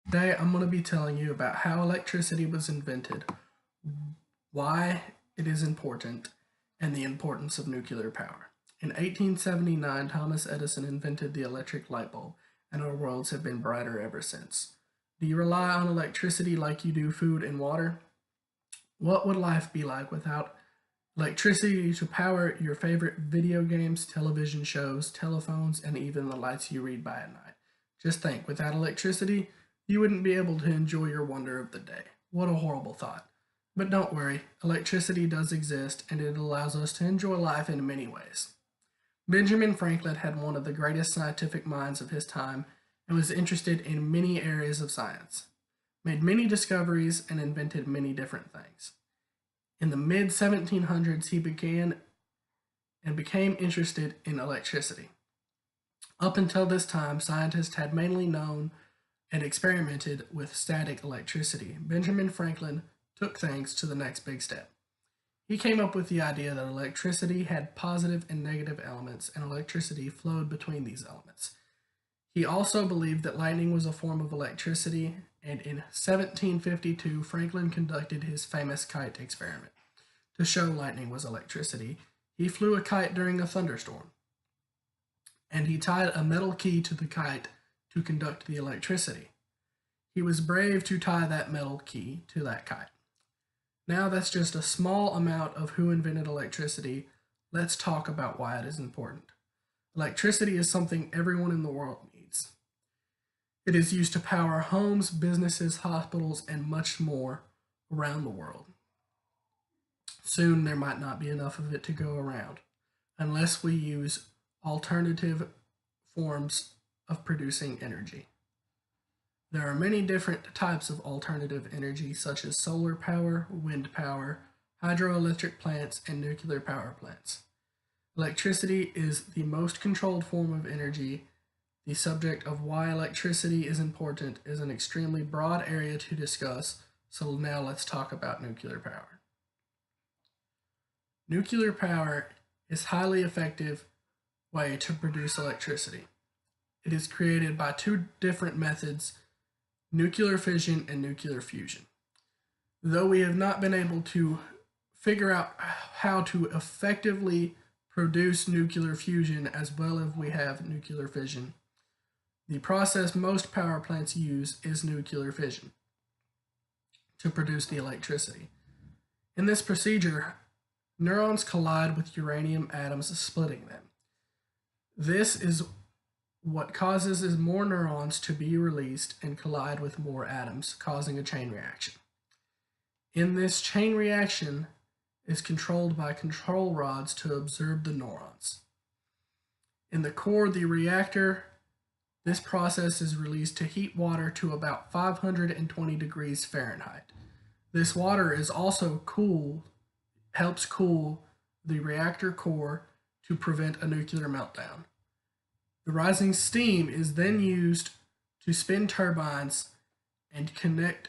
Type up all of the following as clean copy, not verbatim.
Today I'm going to be telling you about how electricity was invented, why it is important, and the importance of nuclear power. In 1879, Thomas Edison invented the electric light bulb, and our worlds have been brighter ever since. Do you rely on electricity like you do food and water? What would life be like without electricity to power your favorite video games, television shows, telephones, and even the lights you read by at night? Just think, without electricity, you wouldn't be able to enjoy your wonder of the day. What a horrible thought. But don't worry, electricity does exist and it allows us to enjoy life in many ways. Benjamin Franklin had one of the greatest scientific minds of his time and was interested in many areas of science, made many discoveries, and invented many different things. In the mid 1700s, he became interested in electricity. Up until this time, scientists had mainly known and experimented with static electricity. Benjamin Franklin took things to the next big step. He came up with the idea that electricity had positive and negative elements, and electricity flowed between these elements. He also believed that lightning was a form of electricity, and in 1752, Franklin conducted his famous kite experiment. To show lightning was electricity, he flew a kite during a thunderstorm, and he tied a metal key to the kite to conduct the electricity. He was brave to tie that metal key to that kite. Now that's just a small amount of who invented electricity. Let's talk about why it is important. Electricity is something everyone in the world needs. It is used to power homes, businesses, hospitals, and much more around the world. Soon there might not be enough of it to go around unless we use alternative forms of producing energy. There are many different types of alternative energy, such as solar power, wind power, hydroelectric plants, and nuclear power plants. Electricity is the most controlled form of energy. The subject of why electricity is important is an extremely broad area to discuss, so now let's talk about nuclear power. Nuclear power is a highly effective way to produce electricity. It is created by two different methods, nuclear fission and nuclear fusion. Though we have not been able to figure out how to effectively produce nuclear fusion as well as we have nuclear fission, the process most power plants use is nuclear fission to produce the electricity. In this procedure, neurons collide with uranium atoms, splitting them. This is what causes is more neurons to be released and collide with more atoms, causing a chain reaction. In this chain reaction is controlled by control rods to observe the neurons. In the core of the reactor, this process is released to heat water to about 520 degrees Fahrenheit. This water is also helps cool the reactor core to prevent a nuclear meltdown. The rising steam is then used to spin turbines and connect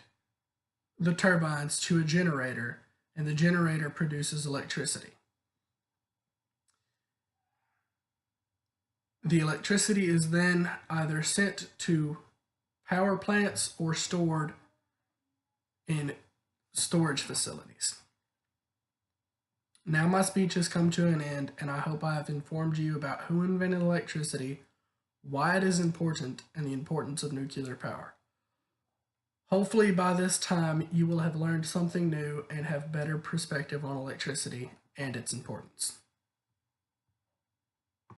the turbines to a generator, and the generator produces electricity. The electricity is then either sent to power plants or stored in storage facilities. Now my speech has come to an end, and I hope I have informed you about who invented electricity, why it is important, and the importance of nuclear power. Hopefully by this time you will have learned something new and have better perspective on electricity and its importance.